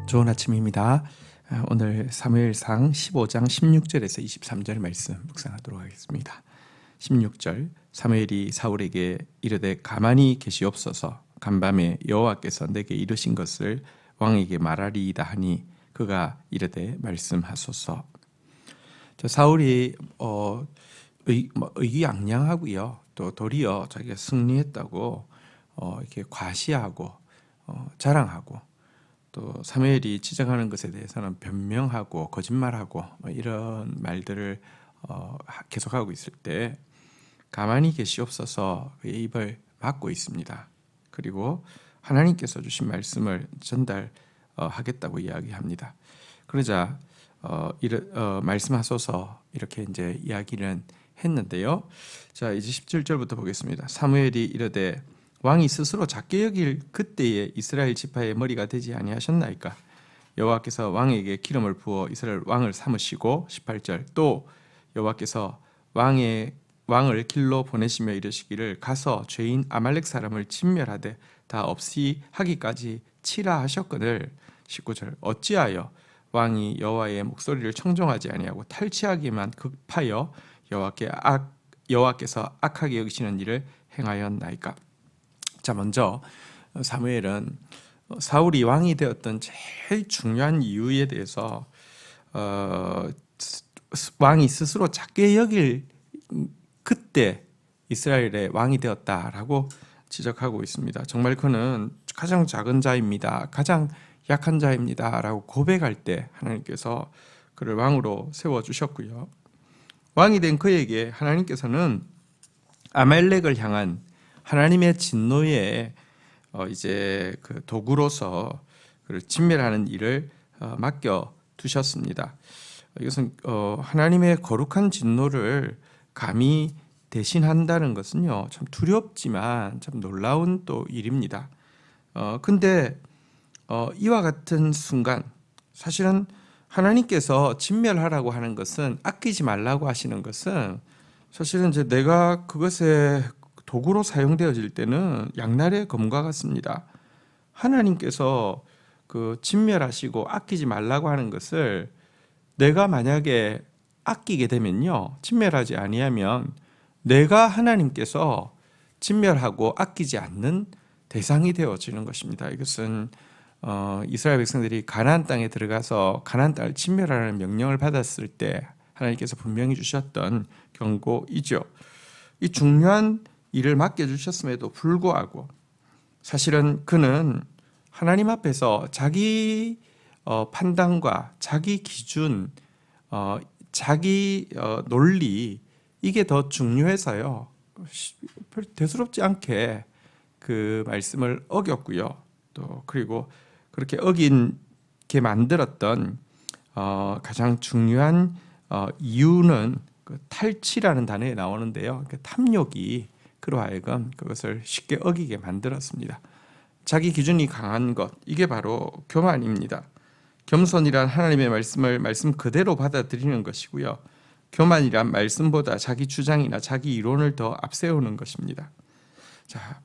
좋은 아침입니다. 오늘 사무엘상 15장 16절에서 23절 말씀 묵상하도록 하겠습니다. 16절 사무엘이 사울에게 이르되 가만히 계시옵소서 간밤에 여호와께서 내게 이르신 것을 왕에게 말하리이다 하니 그가 이르되 말씀하소서. 사울이 의기양양하고요. 또 도리어 자기가 승리했다고 이렇게 과시하고 자랑하고 또 사무엘이 지적하는 것에 대해서는 변명하고 거짓말하고 이런 말들을 계속하고 있을 때 가만히 계시옵소서 그의 입을 막고 있습니다. 그리고 하나님께서 주신 말씀을 전달하겠다고 이야기합니다. 그러자 말씀하소서 이렇게 이제 이야기를 했는데요. 자, 이제 17절부터 보겠습니다. 사무엘이 이르되 왕이 스스로 작게 여길 그때에 이스라엘 지파의 머리가 되지 아니하셨나이까? 여호와께서 왕에게 기름을 부어 이스라엘 왕을 삼으시고 18절 또 여호와께서 왕을 길로 보내시며 이르시기를 가서 죄인 아말렉 사람을 진멸하되 다 없이 하기까지 치라 하셨거늘 19절 어찌하여 왕이 여호와의 목소리를 청종하지 아니하고 탈취하기만 급하여 여호와께서 악하게 여기시는 일을 행하였나이까? 자, 먼저 사무엘은 사울이 왕이 되었던 제일 중요한 이유에 대해서 왕이 스스로 작게 여길 그때 이스라엘의 왕이 되었다라고 지적하고 있습니다. 정말 그는 가장 작은 자입니다. 가장 약한 자입니다. 라고 고백할 때 하나님께서 그를 왕으로 세워주셨고요. 왕이 된 그에게 하나님께서는 아말렉을 향한 하나님의 진노의 이제 그 도구로서 그를 진멸하는 일을 맡겨 두셨습니다. 이것은 하나님의 거룩한 진노를 감히 대신한다는 것은요 참 두렵지만 참 놀라운 또 일입니다. 근데 이와 같은 순간 사실은 하나님께서 진멸하라고 하는 것은 아끼지 말라고 하시는 것은 사실은 이제 내가 그것에 도구로 사용되어질 때는 양날의 검과 같습니다. 하나님께서 그 진멸하시고 아끼지 말라고 하는 것을 내가 만약에 아끼게 되면요, 진멸하지 아니하면 내가 하나님께서 진멸하고 아끼지 않는 대상이 되어지는 것입니다. 이것은 이스라엘 백성들이 가나안 땅에 들어가서 가나안 땅을 진멸하라는 명령을 받았을 때 하나님께서 분명히 주셨던 경고이죠. 이 중요한 일을 맡겨주셨음에도 불구하고 사실은 그는 하나님 앞에서 자기 판단과 자기 기준, 자기 논리 이게 더 중요해서요 별 대수롭지 않게 그 말씀을 어겼고요. 또 그리고 그렇게 어긴게 만들었던 가장 중요한 이유는 그 탈취라는 단어에 나오는데요. 그 탐욕이 그로 하여금 그것을 쉽게 어기게 만들었습니다. 자기 기준이 강한 것, 이게 바로 교만입니다. 겸손이란 하나님의 말씀을 말씀 그대로 받아들이는 것이고요. 교만이란 말씀보다 자기 주장이나 자기 이론을 더 앞세우는 것입니다. 자,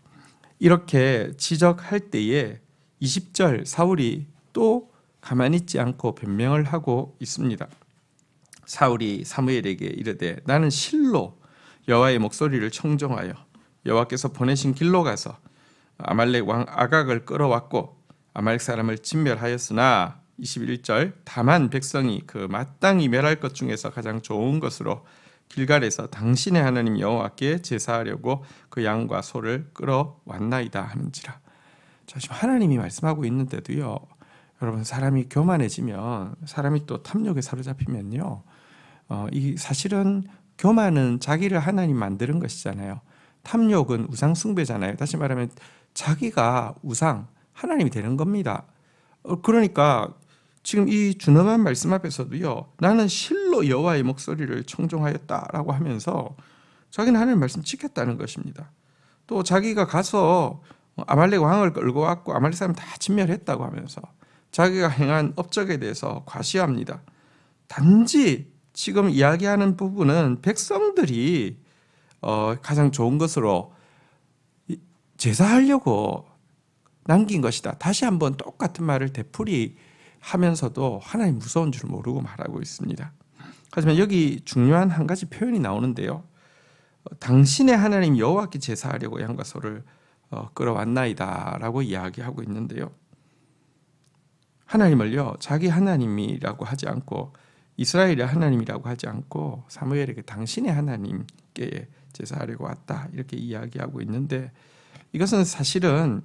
이렇게 지적할 때에 20절 사울이 또 가만히 있지 않고 변명을 하고 있습니다. 사울이 사무엘에게 이르되 나는 실로 여호와의 목소리를 청종하여 여호와께서 보내신 길로 가서 아말렉 왕 아각을 끌어왔고 아말렉 사람을 진멸하였으나 21절 다만 백성이 그 마땅히 멸할 것 중에서 가장 좋은 것으로 길갈에서 당신의 하나님 여호와께 제사하려고 그 양과 소를 끌어왔나이다 하는지라. 자, 지금 하나님이 말씀하고 있는데도요, 여러분 사람이 교만해지면 사람이 또 탐욕에 사로잡히면요, 이 사실은 교만은 자기를 하나님 만드는 것이잖아요. 탐욕은 우상 숭배잖아요. 다시 말하면 자기가 우상, 하나님이 되는 겁니다. 그러니까 지금 이 준엄한 말씀 앞에서도요, 나는 실로 여호와의 목소리를 청종하였다라고 하면서 자기는 하나님 말씀 지켰다는 것입니다. 또 자기가 가서 아말렉 왕을 끌고 왔고 아말렉 사람 다 진멸했다고 하면서 자기가 행한 업적에 대해서 과시합니다. 단지 지금 이야기하는 부분은 백성들이 가장 좋은 것으로 제사하려고 남긴 것이다. 다시 한번 똑같은 말을 되풀이 하면서도 하나님 무서운 줄 모르고 말하고 있습니다. 하지만 여기 중요한 한 가지 표현이 나오는데요. 당신의 하나님 여호와께 제사하려고 양과 소를 끌어왔나이다 라고 이야기하고 있는데요. 하나님을요, 자기 하나님이라고 하지 않고 이스라엘의 하나님이라고 하지 않고 사무엘에게 당신의 하나님께 제사하려고 왔다 이렇게 이야기하고 있는데, 이것은 사실은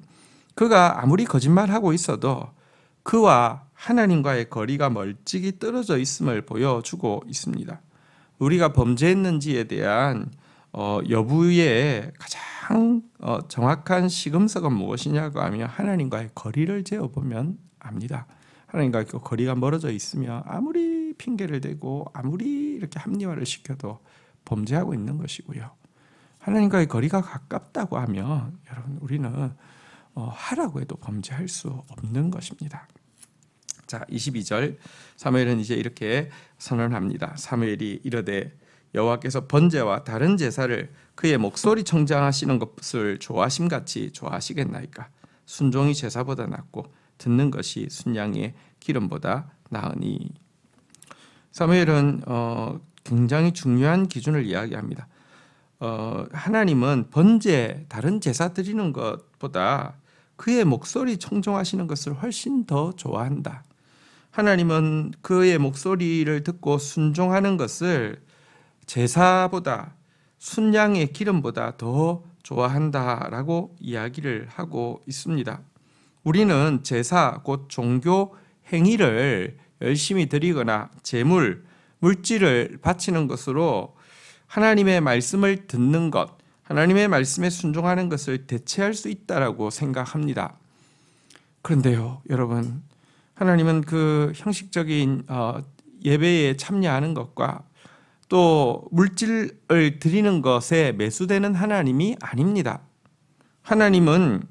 그가 아무리 거짓말하고 있어도 그와 하나님과의 거리가 멀찍이 떨어져 있음을 보여주고 있습니다. 우리가 범죄했는지에 대한 여부의 가장 정확한 시금석은 무엇이냐고 하면 하나님과의 거리를 재어보면 압니다. 하나님과 그 거리가 멀어져 있으며 아무리 핑계를 대고 아무리 이렇게 합리화를 시켜도 범죄하고 있는 것이고요. 하나님과의 거리가 가깝다고 하면 여러분 우리는 하라고 해도 범죄할 수 없는 것입니다. 자, 22절 사무엘은 이제 이렇게 선언합니다. 사무엘이 이르되 여호와께서 번제와 다른 제사를 그의 목소리 청정하시는 것을 좋아하심같이 좋아하시겠나이까? 순종이 제사보다 낫고 듣는 것이 순양의 기름보다 나으니. 사무엘은 굉장히 중요한 기준을 이야기합니다. 하나님은 번제, 다른 제사 드리는 것보다 그의 목소리 청종하시는 것을 훨씬 더 좋아한다. 하나님은 그의 목소리를 듣고 순종하는 것을 제사보다, 순양의 기름보다 더 좋아한다라고 이야기를 하고 있습니다. 우리는 제사, 곧 종교 행위를 열심히 드리거나 제물, 물질을 바치는 것으로 하나님의 말씀을 듣는 것, 하나님의 말씀에 순종하는 것을 대체할 수 있다라고 생각합니다. 그런데요, 여러분, 하나님은 그 형식적인 예배에 참여하는 것과 또 물질을 드리는 것에 매수되는 하나님이 아닙니다. 하나님은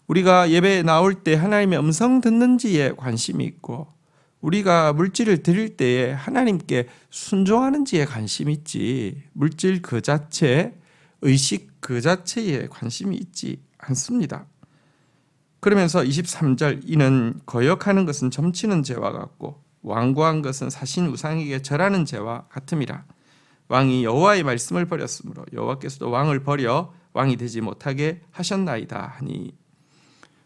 우리가 예배에 나올 때 하나님의 음성 듣는지에 관심이 있고, 우리가 물질을 드릴 때에 하나님께 순종하는지에 관심이 있지, 물질 그 자체, 의식 그 자체에 관심이 있지 않습니다. 그러면서 23절, 이는 거역하는 것은 점치는 죄와 같고 완고한 것은 사신 우상에게 절하는 죄와 같음이라. 왕이 여호와의 말씀을 버렸으므로 여호와께서도 왕을 버려 왕이 되지 못하게 하셨나이다 하니.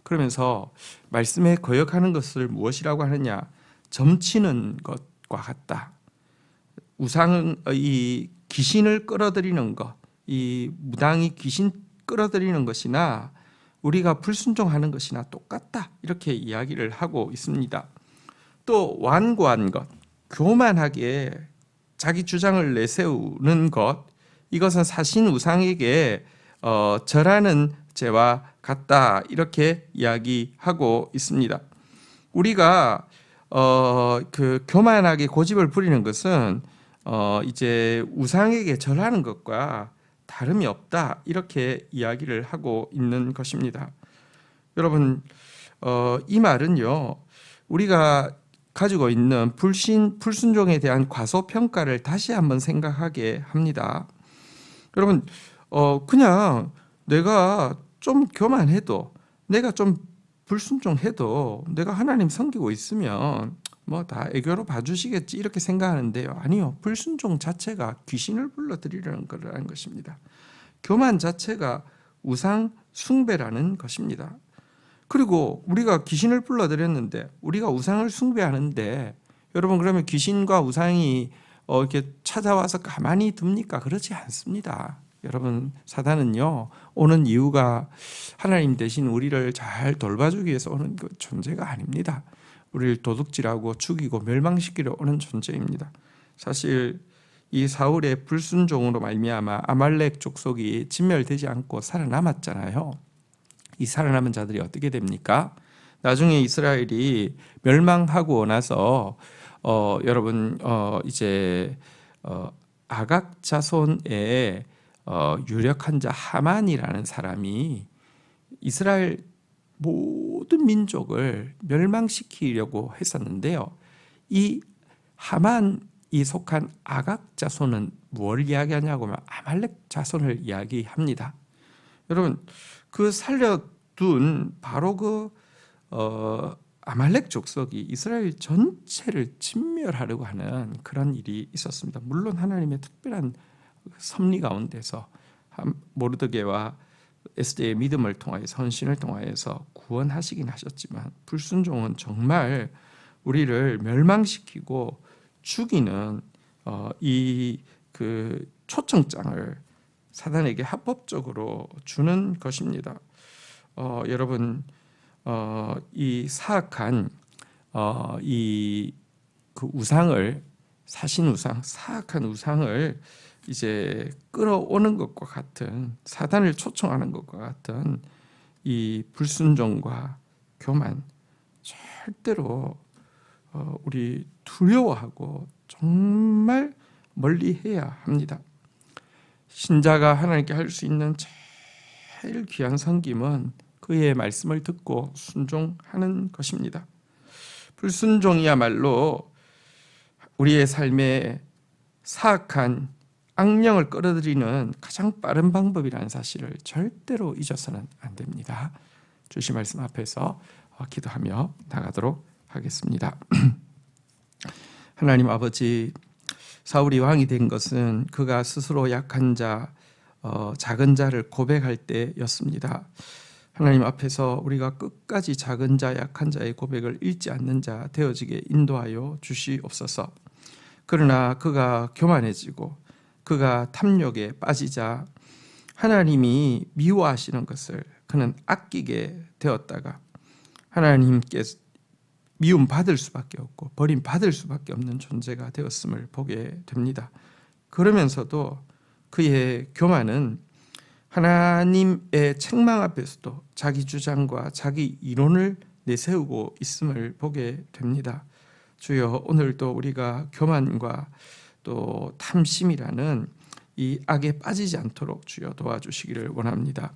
그러면서 말씀에 거역하는 것을 무엇이라고 하느냐? 점치는 것과 같다. 우상은 이 귀신을 끌어들이는 것, 이 무당이 귀신 끌어들이는 것이나 우리가 불순종하는 것이나 똑같다, 이렇게 이야기를 하고 있습니다. 또 완고한 것, 교만하게 자기 주장을 내세우는 것, 이것은 사신 우상에게 절하는 죄와 같다, 이렇게 이야기하고 있습니다. 우리가 그 교만하게 고집을 부리는 것은 이제 우상에게 절하는 것과 다름이 없다, 이렇게 이야기를 하고 있는 것입니다. 여러분, 이 말은요, 우리가 가지고 있는 불순종에 대한 과소평가를 다시 한번 생각하게 합니다. 여러분, 그냥 내가 좀 교만해도, 내가 좀 불순종해도 내가 하나님 섬기고 있으면 뭐 다 애교로 봐주시겠지, 이렇게 생각하는데요. 아니요, 불순종 자체가 귀신을 불러들이려는 거라는 것입니다. 교만 자체가 우상 숭배라는 것입니다. 그리고 우리가 귀신을 불러들였는데, 우리가 우상을 숭배하는데, 여러분 그러면 귀신과 우상이 이렇게 찾아와서 가만히 둡니까? 그렇지 않습니다. 여러분, 사단은요, 오는 이유가 하나님 대신 우리를 잘 돌봐주기 위해서 오는 그 존재가 아닙니다. 우리를 도둑질하고 죽이고 멸망시키려 오는 존재입니다. 사실 이 사울의 불순종으로 말미암아 아말렉 족속이 진멸되지 않고 살아남았잖아요. 이 살아남은 자들이 어떻게 됩니까? 나중에 이스라엘이 멸망하고 나서 여러분 이제 아각 자손의 유력한 자 하만이라는 사람이 이스라엘 모든 민족을 멸망시키려고 했었는데요. 이 하만이 속한 아각 자손은 뭘 이야기하냐고 하면 아말렉 자손을 이야기합니다. 여러분, 그 살려둔 바로 그 아말렉 족속이 이스라엘 전체를 진멸하려고 하는 그런 일이 있었습니다. 물론 하나님의 특별한 섭리 가운데서 모르드게와 에스더의 믿음을 통하여서 헌신을 통하여서 구원하시긴 하셨지만 불순종은 정말 우리를 멸망시키고 죽이는 이 그 초청장을 사단에게 합법적으로 주는 것입니다. 여러분 이 사악한 이 그 우상을 사신 우상, 사악한 우상을 이제 끌어오는 것과 같은 사단을 초청하는 것과 같은 이 불순종과 교만 절대로 우리 두려워하고 정말 멀리해야 합니다. 신자가 하나님께 할 수 있는 제일 귀한 섬김은 그의 말씀을 듣고 순종하는 것입니다. 불순종이야말로 우리의 삶에 사악한 악령을 끌어들이는 가장 빠른 방법이라는 사실을 절대로 잊어서는 안 됩니다. 주신 말씀 앞에서 기도하며 나가도록 하겠습니다. 하나님 아버지, 사울이 왕이 된 것은 그가 스스로 약한 자, 작은 자를 고백할 때였습니다. 하나님 앞에서 우리가 끝까지 작은 자, 약한 자의 고백을 잃지 않는 자 되어지게 인도하여 주시옵소서. 그러나 그가 교만해지고 그가 탐욕에 빠지자 하나님이 미워하시는 것을 그는 아끼게 되었다가 하나님께서 미움 받을 수밖에 없고 버림 받을 수밖에 없는 존재가 되었음을 보게 됩니다. 그러면서도 그의 교만은 하나님의 책망 앞에서도 자기 주장과 자기 이론을 내세우고 있음을 보게 됩니다. 주여, 오늘도 우리가 교만과 또 탐심이라는 이 악에 빠지지 않도록 주여 도와주시기를 원합니다.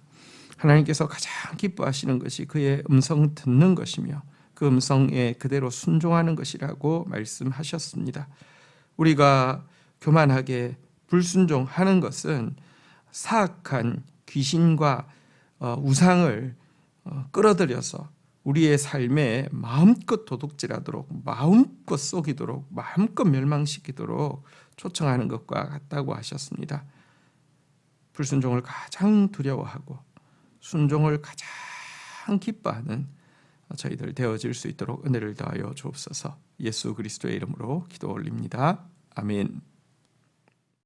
하나님께서 가장 기뻐하시는 것이 그의 음성 듣는 것이며 그 음성에 그대로 순종하는 것이라고 말씀하셨습니다. 우리가 교만하게 불순종하는 것은 사악한 귀신과 우상을 끌어들여서 우리의 삶에 마음껏 도둑질하도록, 마음껏 속이도록, 마음껏 멸망시키도록 초청하는 것과 같다고 하셨습니다. 불순종을 가장 두려워하고 순종을 가장 기뻐하는 저희들 되어질 수 있도록 은혜를 더하여 주옵소서. 예수 그리스도의 이름으로 기도 올립니다. 아멘.